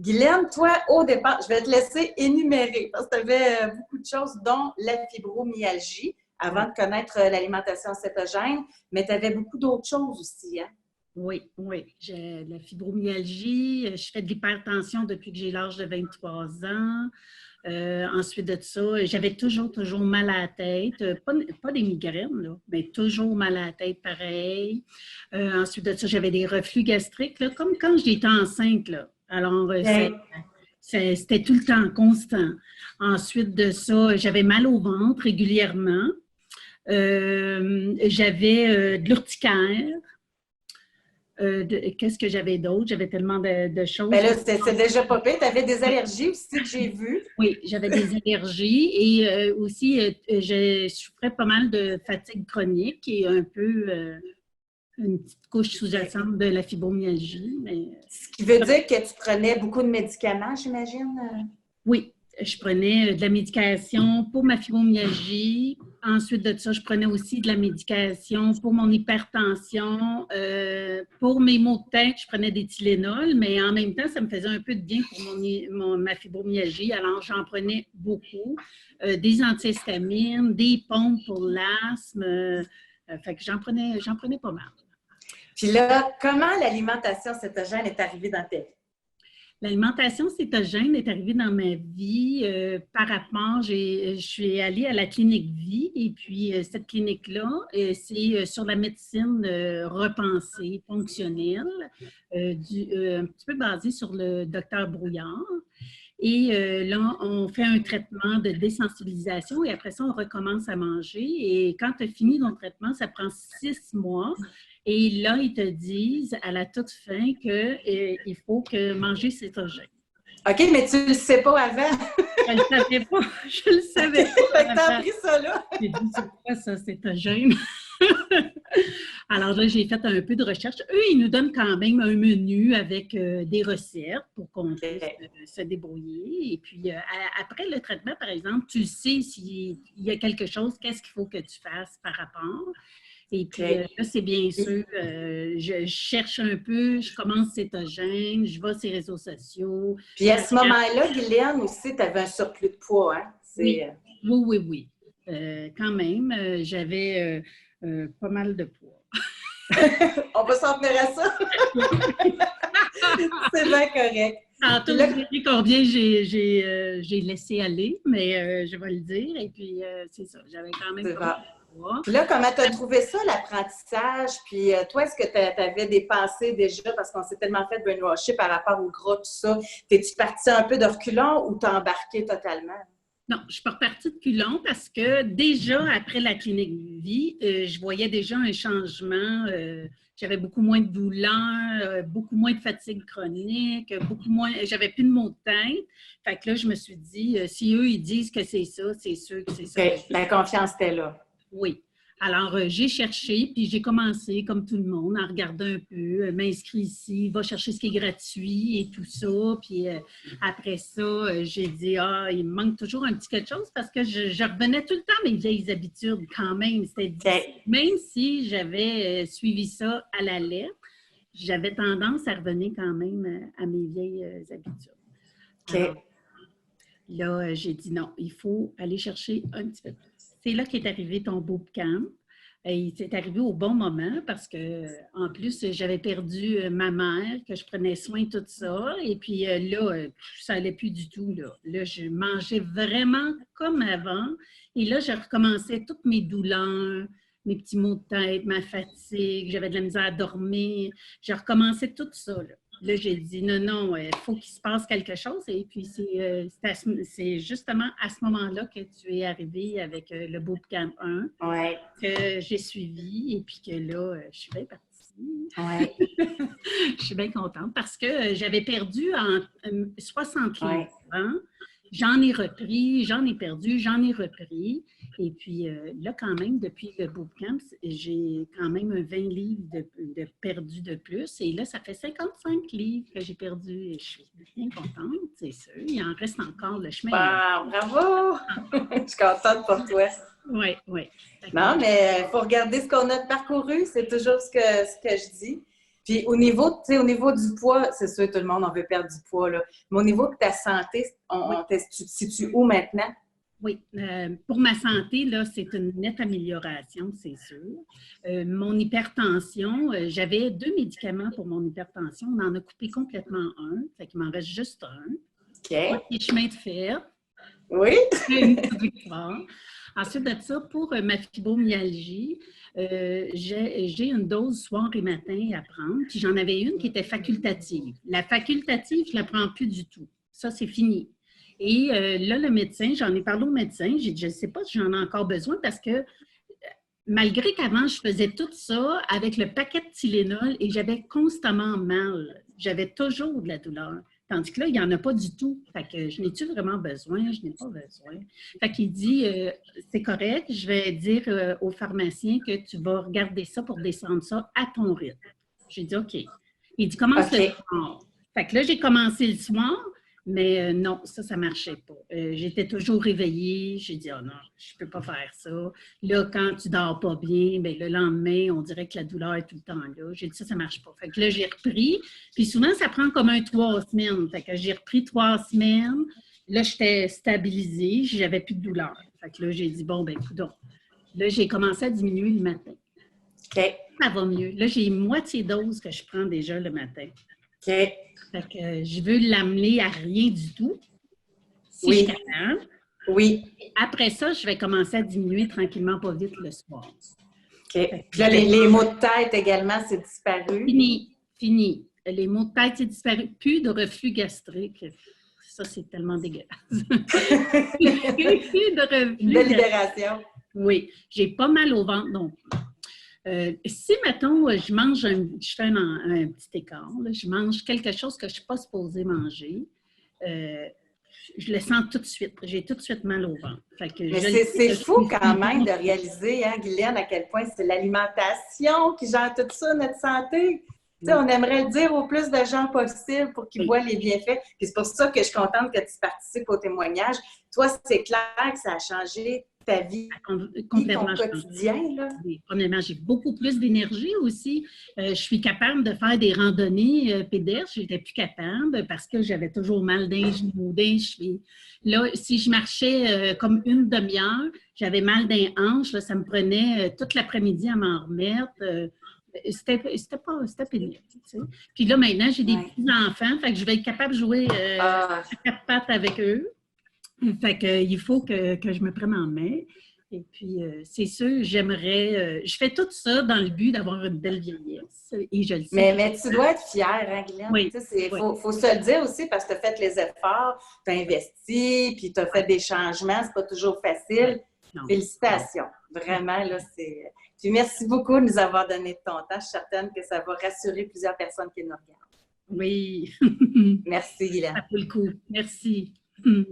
Guylaine, toi, au départ, je vais te laisser énumérer parce que tu avais beaucoup de choses, dont la fibromyalgie, avant de connaître l'alimentation cétogène, mais tu avais beaucoup d'autres choses aussi, hein? Oui, oui. J'ai la fibromyalgie. Je fais de l'hypertension depuis que j'ai l'âge de 23 ans. Ensuite de ça, j'avais toujours mal à la tête. Pas des migraines, là, mais toujours mal à la tête, pareil. Ensuite de ça, j'avais des reflux gastriques, là, comme quand j'étais enceinte, là. Alors, Okay. c'était tout le temps constant. Ensuite de ça, j'avais mal au ventre régulièrement. J'avais de l'urticaire. Qu'est-ce que j'avais d'autre? J'avais tellement de Ben choses. là, c'est déjà pas pire. Tu avais des allergies aussi que j'ai vues. Oui, j'avais des allergies et aussi, je souffrais pas mal de fatigue chronique et un peu une petite couche sous-jacente de la fibromyalgie. Mais, Ce qui veut dire que tu prenais beaucoup de médicaments, j'imagine? oui, je prenais de la médication pour ma fibromyalgie. Ensuite de ça, je prenais aussi de la médication pour mon hypertension. Pour mes maux de tête, je prenais des Tylenol, mais en même temps, ça me faisait un peu de bien pour ma fibromyalgie. Alors, j'en prenais beaucoup. Des antihistamines, des pompes pour l'asthme. Fait que j'en prenais pas mal. Puis là, comment l'alimentation cétogène est arrivée dans ta vie? L'alimentation cétogène est arrivée dans ma vie par rapport, je suis allée à la clinique Vie et puis cette clinique-là, c'est sur la médecine repensée, fonctionnelle, un petit peu basée sur le docteur Brouillard. Et là, on fait un traitement de désensibilisation et après ça, on recommence à manger. Et quand tu as fini ton traitement, ça prend 6 mois. Et là, ils te disent à la toute fin qu'il faut que manger cétogène. OK, mais tu ne le sais pas avant. Je ne le savais pas. Je le savais pas. Fait que tu as appris ça là. J'ai dit, c'est quoi ça, cétogène? Alors là, j'ai fait un peu de recherche. Eux, ils nous donnent quand même un menu avec des recettes pour qu'on puisse se débrouiller. Et puis, après le traitement, par exemple, tu sais s'il y a quelque chose, qu'est-ce qu'il faut que tu fasses par rapport. Et puis là, c'est bien sûr, je cherche un peu, je commence cétogène, je vais sur les réseaux sociaux. Puis à ce moment-là, Guylaine aussi, tu avais un surplus de poids, hein? Oui, oui. Quand même, j'avais pas mal de poids. On va s'en tenir à ça. C'est bien correct. Tantôt, vous verrez combien j'ai laissé aller, mais je vais le dire. Et puis, c'est ça, j'avais quand même pas mal de poids. Puis là, comment tu as trouvé ça, l'apprentissage? Puis toi, est-ce que tu avais des pensées déjà, parce qu'on s'est tellement fait brainwasher par rapport au gras, tout ça. T'es-tu partie un peu de reculons ou t'as embarqué totalement? Non, je suis pas repartie de culons parce que déjà, après la clinique Vie, je voyais déjà un changement. J'avais beaucoup moins de douleurs, beaucoup moins de fatigue chronique, beaucoup moins. J'avais plus de maux de tête. Fait que là, je me suis dit, si eux, ils disent que c'est ça, c'est sûr que c'est ça. Okay. La confiance était là. Oui. Alors, j'ai cherché, puis j'ai commencé, comme tout le monde, à regarder un peu, m'inscrire ici, va chercher ce qui est gratuit et tout ça. Puis après ça, j'ai dit, il me manque toujours un petit quelque chose parce que je revenais tout le temps à mes vieilles habitudes quand même. Même si j'avais suivi ça à la lettre, j'avais tendance à revenir quand même à mes vieilles habitudes. Alors, là, j'ai dit non, il faut aller chercher un petit peu plus. C'est là qu'est arrivé ton bootcamp. Il s'est arrivé au bon moment parce que, en plus, j'avais perdu ma mère, que je prenais soin de tout ça. Et puis là, ça n'allait plus du tout. Là, je mangeais vraiment comme avant. Et là, je recommençais toutes mes douleurs, mes petits maux de tête, ma fatigue, j'avais de la misère à dormir. Je recommençais tout ça. Là, j'ai dit non, il faut qu'il se passe quelque chose. Et puis, c'est justement à ce moment-là que tu es arrivé avec le Bootcamp 1 que j'ai suivi et puis que là, je suis bien partie. Je suis bien contente parce que j'avais perdu en 60 livres. J'en ai repris, j'en ai perdu, j'en ai repris. Et puis là, quand même, depuis le bootcamp, j'ai quand même 20 livres de perdu de plus. Et là, ça fait 55 livres que j'ai perdu. Et je suis bien contente, c'est sûr. Il en reste encore le chemin. Wow, bravo! Je suis contente pour toi. Oui. Non, mais il faut regarder ce qu'on a parcouru. C'est toujours ce que je dis. Puis au niveau, tu sais, au niveau du poids, c'est sûr, tout le monde, on veut perdre du poids, là. Mais au niveau de ta santé, tu te situes où maintenant? Oui, pour ma santé, là, c'est une nette amélioration, c'est sûr. Mon hypertension, j'avais 2 médicaments pour mon hypertension. On en a coupé complètement un, fait qu'il m'en reste juste un. OK. Les chemins de fer. Oui? Une petite victoire. Ensuite de ça, pour ma fibromyalgie, j'ai une dose soir et matin à prendre, puis j'en avais une qui était facultative. La facultative, je ne la prends plus du tout. Ça, c'est fini. Et là, le médecin, j'en ai parlé au médecin, j'ai dit, je ne sais pas si j'en ai encore besoin parce que malgré qu'avant, je faisais tout ça avec le paquet de Tylenol et j'avais constamment mal. J'avais toujours de la douleur. Tandis que là, il n'y en a pas du tout. Fait que je n'ai-tu vraiment besoin? Je n'ai pas besoin. Fait qu'il dit, c'est correct, je vais dire au pharmacien que tu vas regarder ça pour descendre ça à ton rythme. J'ai dit, OK. Il dit, commence le soir. Fait que là, j'ai commencé le soir, mais non, ça ne marchait pas. J'étais toujours réveillée. J'ai dit, oh non, je ne peux pas faire ça. Là, quand tu ne dors pas bien, bien, le lendemain, on dirait que la douleur est tout le temps là. J'ai dit, ça ne marche pas. Fait que là, j'ai repris. Puis souvent, ça prend comme 3 semaines. Fait que j'ai repris 3 semaines. Là, j'étais stabilisée. Je n'avais plus de douleur. Fait que là, j'ai dit, bon, ben écoute, là, j'ai commencé à diminuer le matin. OK. Ça va mieux. Là, j'ai moitié dose que je prends déjà le matin. OK. Fait que je veux l'amener à rien du tout. Si Oui. je suis capable. Oui. Après ça, je vais commencer à diminuer tranquillement, pas vite, le soir. OK. Puis là, les maux de tête également, c'est disparu? Fini. Les maux de tête, c'est disparu. Plus de reflux gastrique. Ça, c'est tellement dégueulasse. Plus de reflux. De libération. Oui. J'ai pas mal au ventre non plus. Si, mettons, je mange, je fais un petit écart, là, je mange quelque chose que je ne suis pas supposée manger, je le sens tout de suite. J'ai tout de suite mal au ventre. Mais c'est fou quand même de réaliser, hein, Guylaine, à quel point c'est l'alimentation qui gère tout ça, notre santé. Tu sais, on aimerait le dire au plus de gens possible pour qu'ils voient les bienfaits. Puis c'est pour ça que je suis contente que tu participes au témoignage. Toi, c'est clair que ça a changé ta vie, complètement ton quotidien. Là. Premièrement, j'ai beaucoup plus d'énergie aussi. Je suis capable de faire des randonnées pédestres. Je n'étais plus capable parce que j'avais toujours mal d'un genou, d'un cheville. Là, si je marchais comme une demi-heure, j'avais mal d'un hanche. Là, ça me prenait toute l'après-midi à m'en remettre. C'était pénible. Tu sais. Puis là, maintenant, j'ai des petits-enfants, fait que je vais être capable de jouer à 4 pattes avec eux. Fait que, il faut que je me prenne en main. Et puis, c'est sûr, j'aimerais... je fais tout ça dans le but d'avoir une belle vieillesse. Et je le sais. Mais tu dois être fière, hein, Guylaine? Oui. Il faut se le dire aussi parce que tu as fait les efforts, tu as investi, puis tu as fait des changements. C'est pas toujours facile. Non. Félicitations. Vraiment, là, c'est... Puis merci beaucoup de nous avoir donné de ton temps. Je suis certaine que ça va rassurer plusieurs personnes qui nous regardent. Oui. Merci, Guylaine. Ça vaut le coup. Merci. Bye.